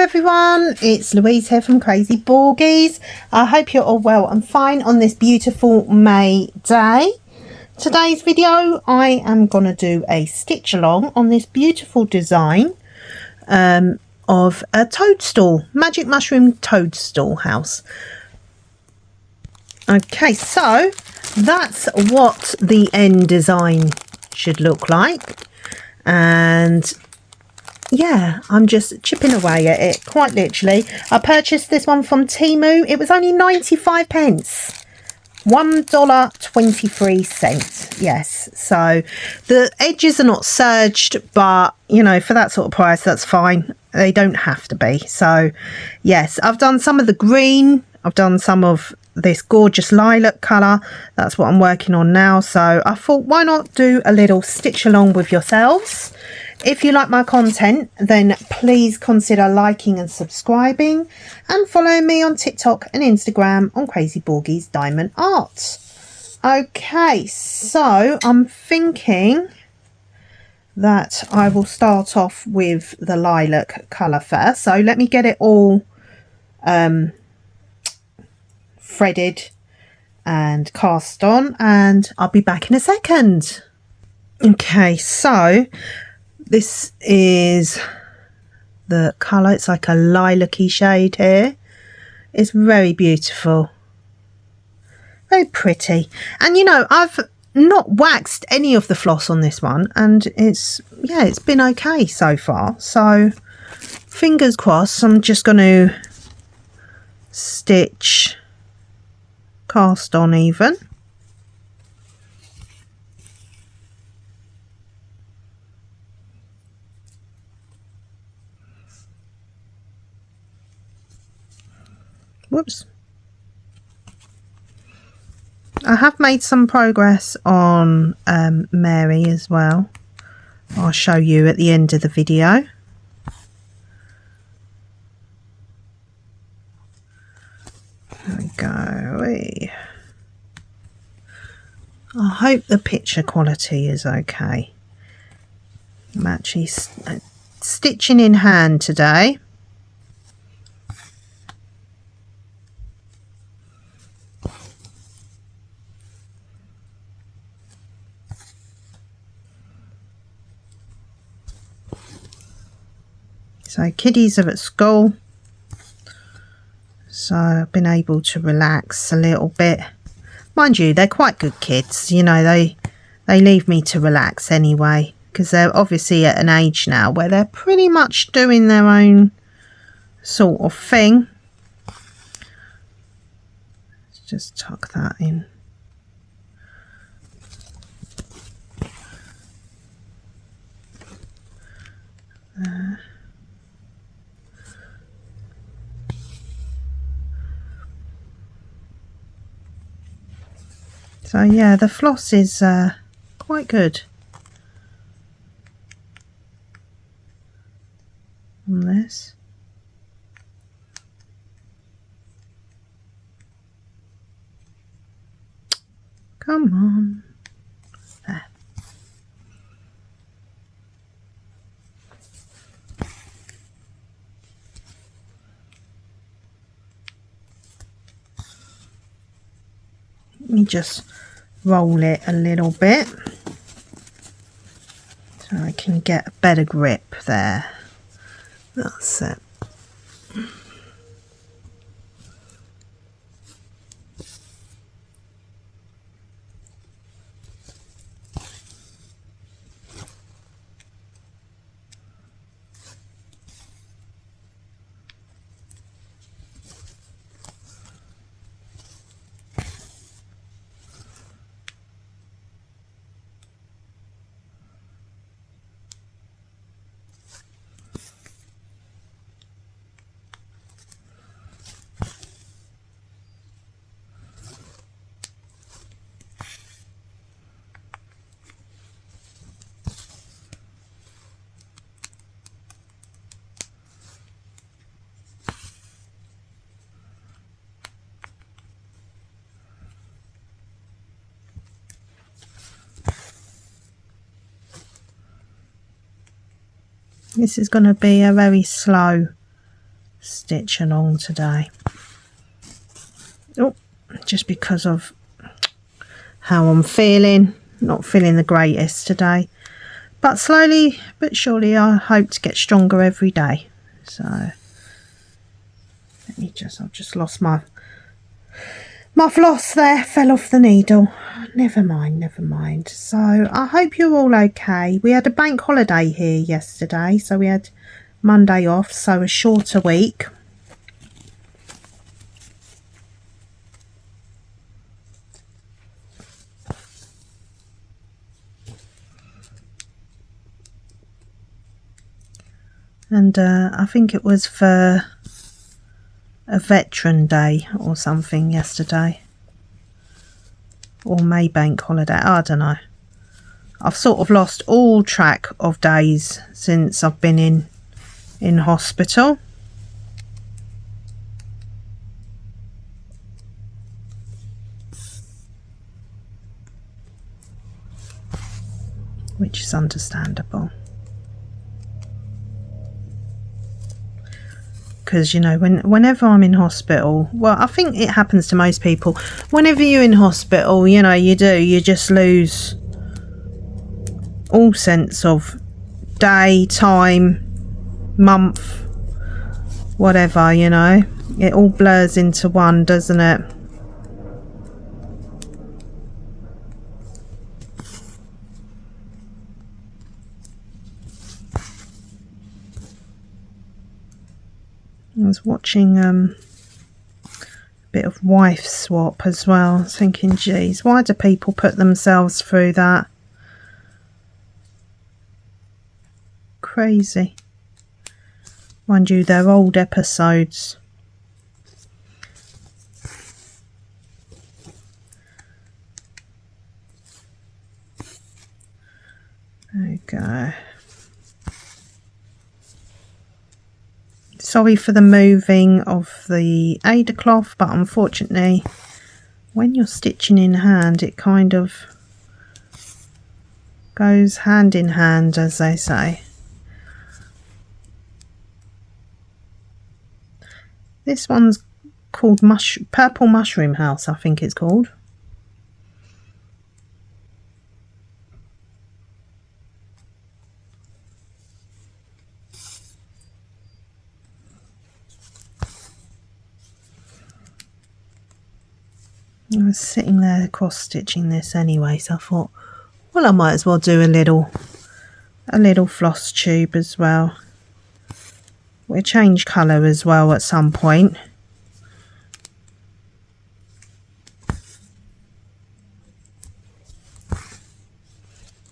everyone, it's Louise here from Crazy Borgies. I hope you're all well and fine on this beautiful May day. Today's video I am going to do a stitch along on this beautiful design of a toadstool, magic mushroom toadstool house. Okay, so that's what the end design should look like, and yeah, I'm just chipping away at it, quite literally. I purchased this one from Temu. It was only 95 pence. $1.23. Yes, so the edges are not serged, but you know, for that sort of price, that's fine. They don't have to be. So yes, I've done some of the green. I've done some of this gorgeous lilac colour. That's what I'm working on now. So I thought, why not do a little stitch along with yourselves? If you like my content, then please consider liking and subscribing and following me on TikTok and Instagram on Crazy Borgies Diamond Art. Okay, so I'm thinking that I will start off with the lilac colour first. So let me get it all threaded and cast on, and I'll be back in a second. Okay, so this is the colour. It's like a lilac-y shade here. It's very beautiful, very pretty. And you know, I've not waxed any of the floss on this one, and it's been okay so far. So fingers crossed. I'm just going to stitch, cast on even. Whoops. I have made some progress on Mary as well. I'll show you at the end of the video. There we go. I hope the picture quality is okay. I'm actually stitching in hand today. So kiddies are at school, so I've been able to relax a little bit. Mind you, they're quite good kids, you know, they leave me to relax anyway, because they're obviously at an age now where they're pretty much doing their own sort of thing. Let's just tuck that in. So yeah, the floss is quite good on this. Come on. There. Let me just roll it a little bit so I can get a better grip there. That's it. This is going to be a very slow stitch along today. Oh, just because of how I'm feeling. Not feeling the greatest today. But slowly but surely I hope to get stronger every day. So let me just, I've just lost my floss there, fell off the needle. Never mind, never mind. So I hope you're all okay. We had a bank holiday here yesterday, so we had Monday off, so a shorter week. And I think it was for a Veteran Day or something yesterday. Or Maybank holiday, I don't know. I've sort of lost all track of days since I've been in hospital. Which is understandable. Because, you know, whenever I'm in hospital, well, I think it happens to most people. Whenever you're in hospital, you know, you just lose all sense of day, time, month, whatever, you know. It all blurs into one, doesn't it? I was watching a bit of Wife Swap as well. I was thinking, geez, why do people put themselves through that? Crazy. Mind you, they're old episodes. There we go. Sorry for the moving of the Ada cloth, but unfortunately when you're stitching in hand it kind of goes hand in hand, as they say. This one's called Purple Mushroom House, I think it's called. I was sitting there cross stitching this anyway, so I thought, well, I might as well do a little Flosstube as well. We'll change colour as well at some point.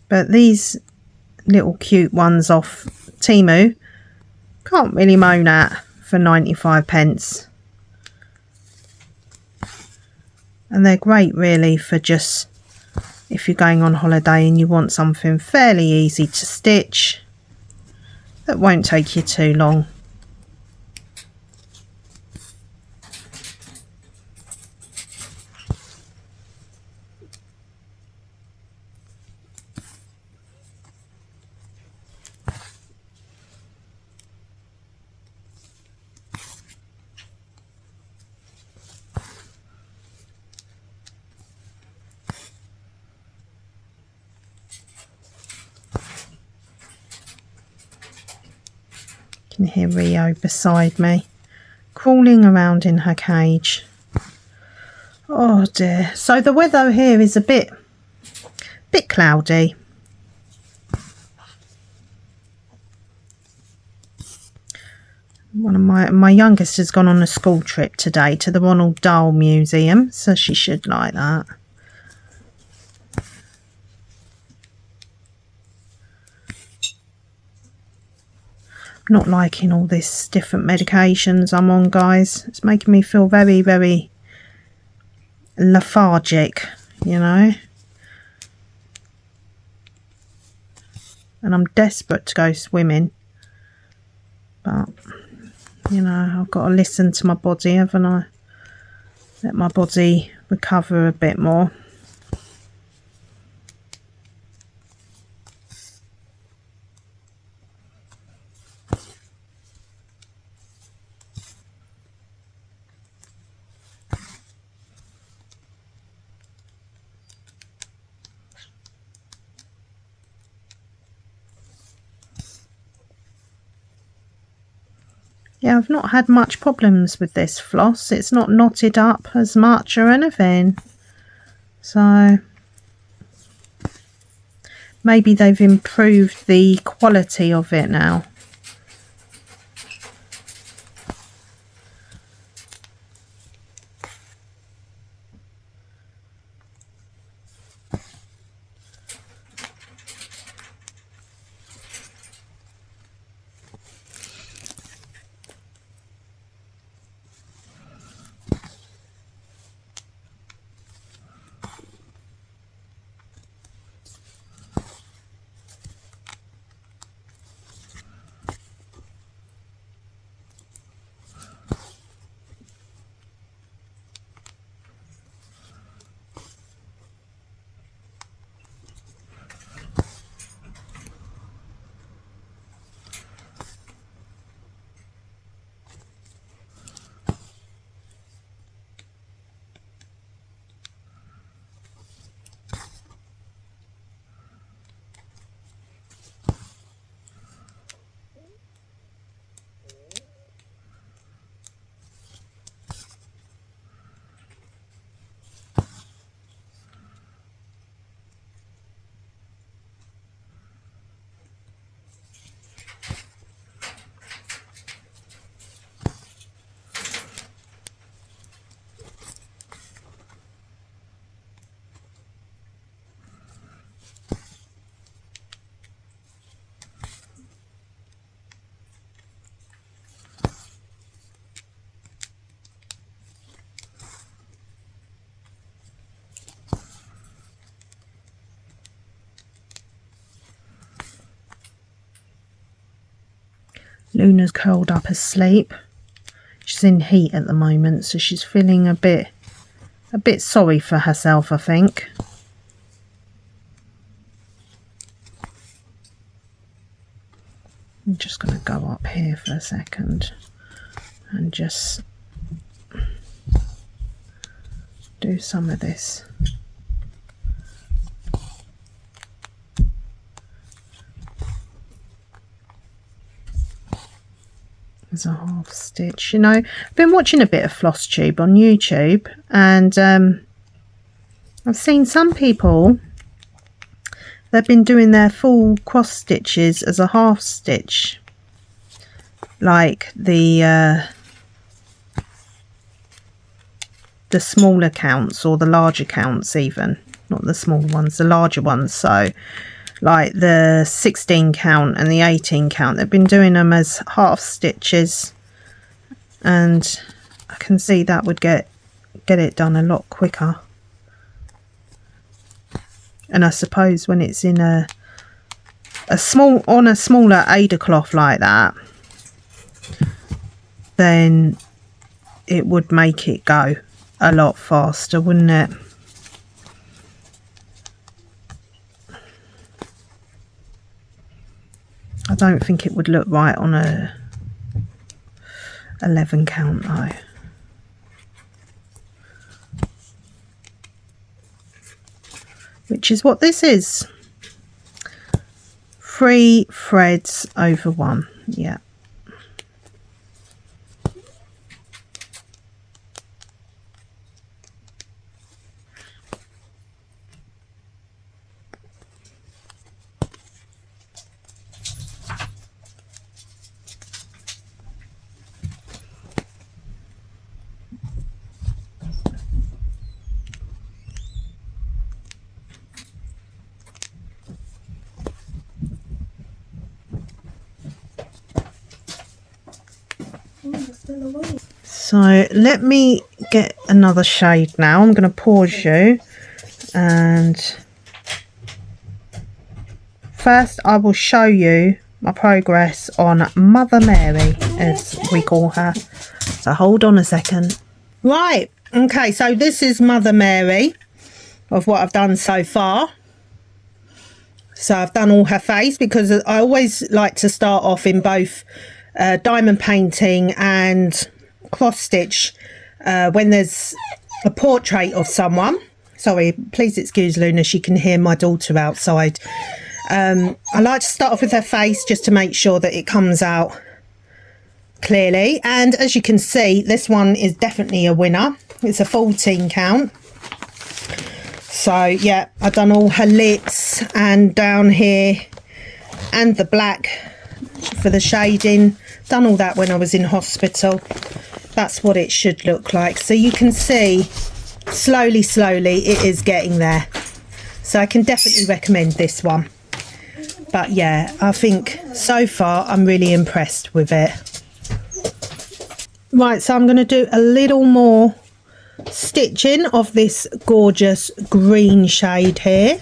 But these little cute ones off Temu, can't really moan at for 95p. And they're great really for just if you're going on holiday and you want something fairly easy to stitch that won't take you too long. You can hear Rio beside me, crawling around in her cage. Oh dear. So the weather here is a bit cloudy. One of my youngest has gone on a school trip today to the Ronald Dahl Museum, so she should like that. Not liking all this different medications I'm on, guys. It's making me feel very, very lethargic, you know. And I'm desperate to go swimming, but you know, I've got to listen to my body, haven't I? Let my body recover a bit more. Yeah, I've not had much problems with this floss. It's not knotted up as much or anything. So maybe they've improved the quality of it now. Luna's curled up asleep. She's in heat at the moment, so she's feeling a bit sorry for herself, I think. I'm just going to go up here for a second and just do some of this. As a half stitch. You know, I've been watching a bit of Flosstube on YouTube, and I've seen some people, they've been doing their full cross stitches as a half stitch, like the smaller counts, or the larger counts even, not the small ones, the larger ones. So like the 16 count and the 18 count, they've been doing them as half stitches, and I can see that would get it done a lot quicker. And I suppose when it's in a smaller Ada cloth like that, then it would make it go a lot faster, wouldn't it? I don't think it would look right on a 11 count though. Which is what this is. 3 threads over 1. Yeah. So let me get another shade now. I'm going to pause you, and first I will show you my progress on Mother Mary, as we call her. So hold on a second. Right, okay, so this is Mother Mary of what I've done so far. So I've done all her face, because I always like to start off in both diamond painting and cross stitch when there's a portrait of someone. Sorry, please excuse Luna, she can hear my daughter outside. I like to start off with her face, just to make sure that it comes out clearly. And as you can see, this one is definitely a winner. It's a 14 count. So yeah, I've done all her lips and down here and the black for the shading. Done all that when I was in hospital. That's what it should look like. So you can see slowly it is getting there. So I can definitely recommend this one. But yeah, I think so far I'm really impressed with it. Right, so I'm going to do a little more stitching of this gorgeous green shade here.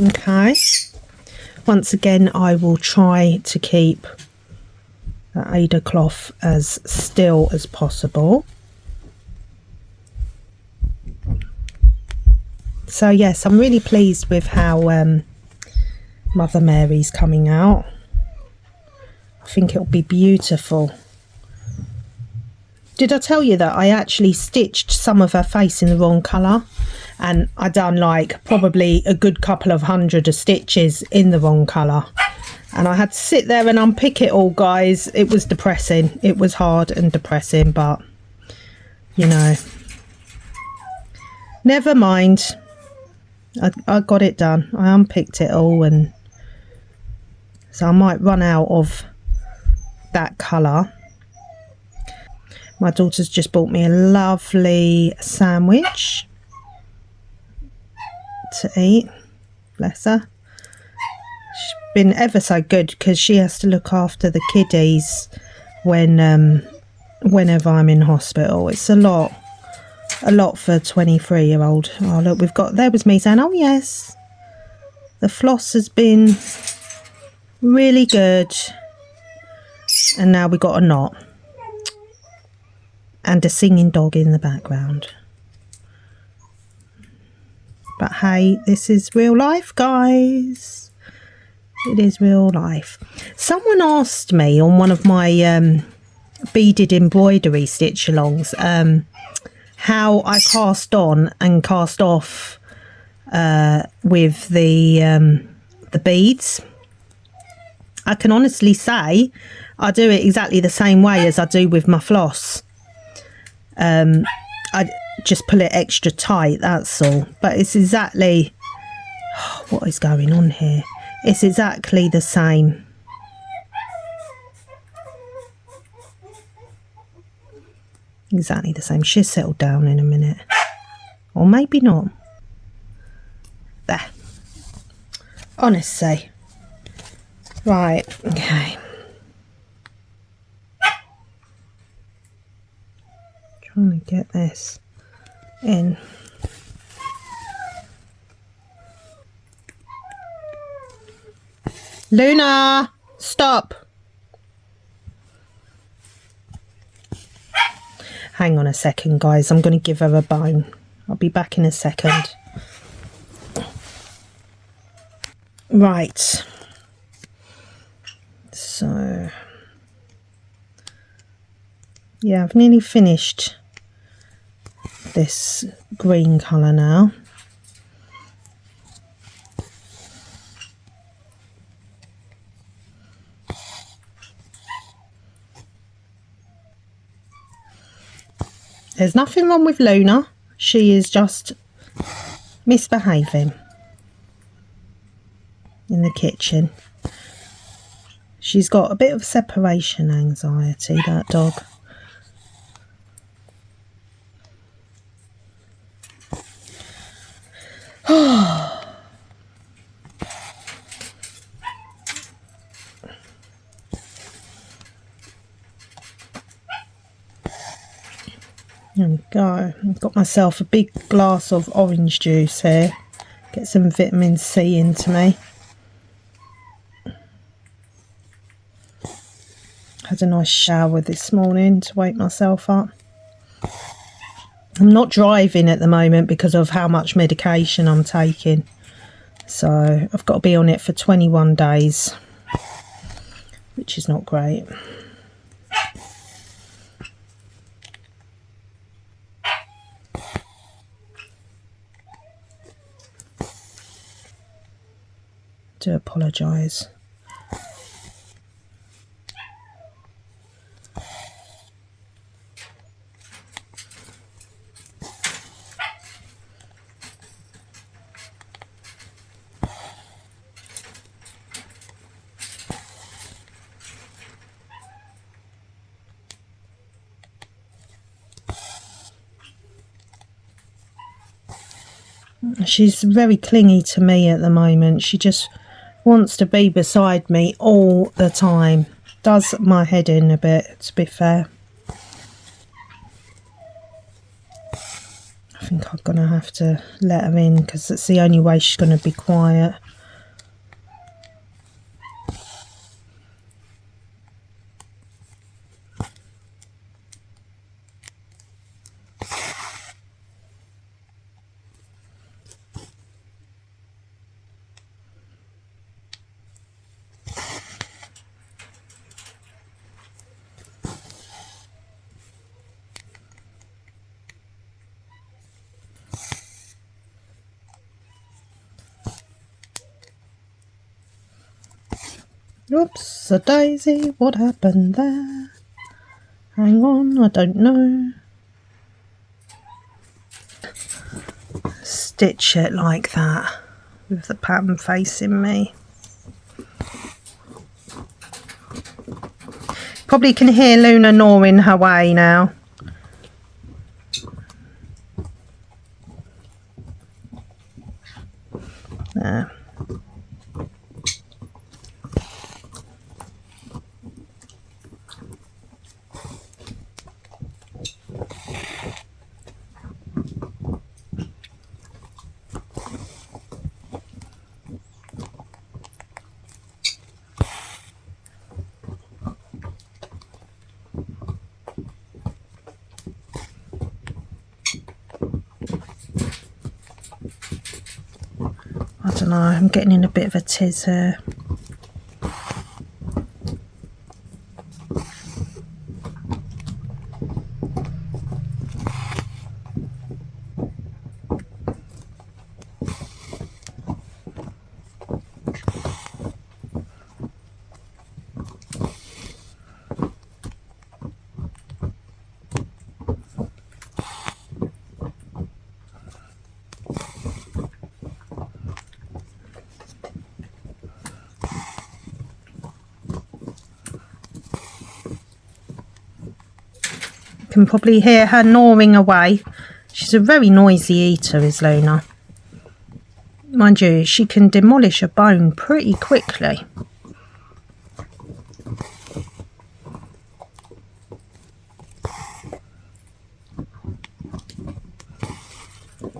Okay. Once again, I will try to keep the Aida cloth as still as possible. So yes, I'm really pleased with how Mother Mary's coming out. I think it'll be beautiful. Did I tell you that I actually stitched some of her face in the wrong colour? And I done like probably a good couple of hundred of stitches in the wrong colour. And I had to sit there and unpick it all, guys. It was depressing. It was hard and depressing, but you know, never mind. I got it done. I unpicked it all, and so I might run out of that colour. My daughter's just bought me a lovely sandwich to eat. Bless her. She's been ever so good because she has to look after the kiddies whenever I'm in hospital. It's a lot for a 23-year-old. Oh look, there was me saying, oh yes, the floss has been really good, and now we got a knot and a singing dog in the background. But hey, this is real life, guys. It is real life. Someone asked me on one of my beaded embroidery stitch alongs how I cast on and cast off with the beads. I can honestly say I do it exactly the same way as I do with my floss. I just pull it extra tight, that's all. But it's exactly... what is going on here? It's exactly the same. Exactly the same. She'll settle down in a minute. Or maybe not. There. Honestly. Right, okay. Trying to get this in. Luna, stop. Hang on a second, guys. I'm going to give her a bone. I'll be back in a second. Right. So, yeah, I've nearly finished this green colour now. There's nothing wrong with Luna. She is just misbehaving in the kitchen. She's got a bit of separation anxiety, that dog. There we go. I've got myself a big glass of orange juice here. Get some vitamin C into me. Had a nice shower this morning to wake myself up. I'm not driving at the moment because of how much medication I'm taking. So I've got to be on it for 21 days, which is not great. Do apologise. She's very clingy to me at the moment. She just wants to be beside me all the time. Does my head in a bit, to be fair. I think I'm going to have to let her in because it's the only way she's going to be quiet. Oops, a daisy, what happened there? Hang on, I don't know. Stitch it like that with the pattern facing me. Probably can hear Luna gnawing her way now. There. I don't know, I'm getting in a bit of a tiz here. Can probably hear her gnawing away. She's a very noisy eater, is Luna. Mind you, she can demolish a bone pretty quickly.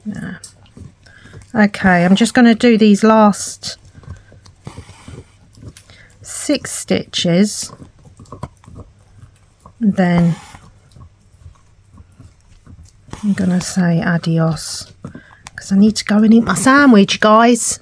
Yeah. Okay, I'm just going to do these last 6 stitches. Then I'm going to say adios because I need to go and eat my sandwich, guys.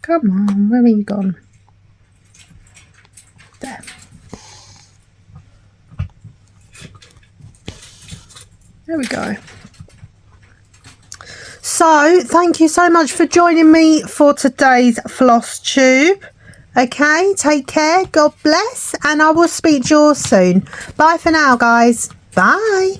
Come on, where are you gone? There. There we go. So, thank you so much for joining me for today's Flosstube. Okay, take care, God bless, and I will speak to you all soon. Bye for now, guys. Bye.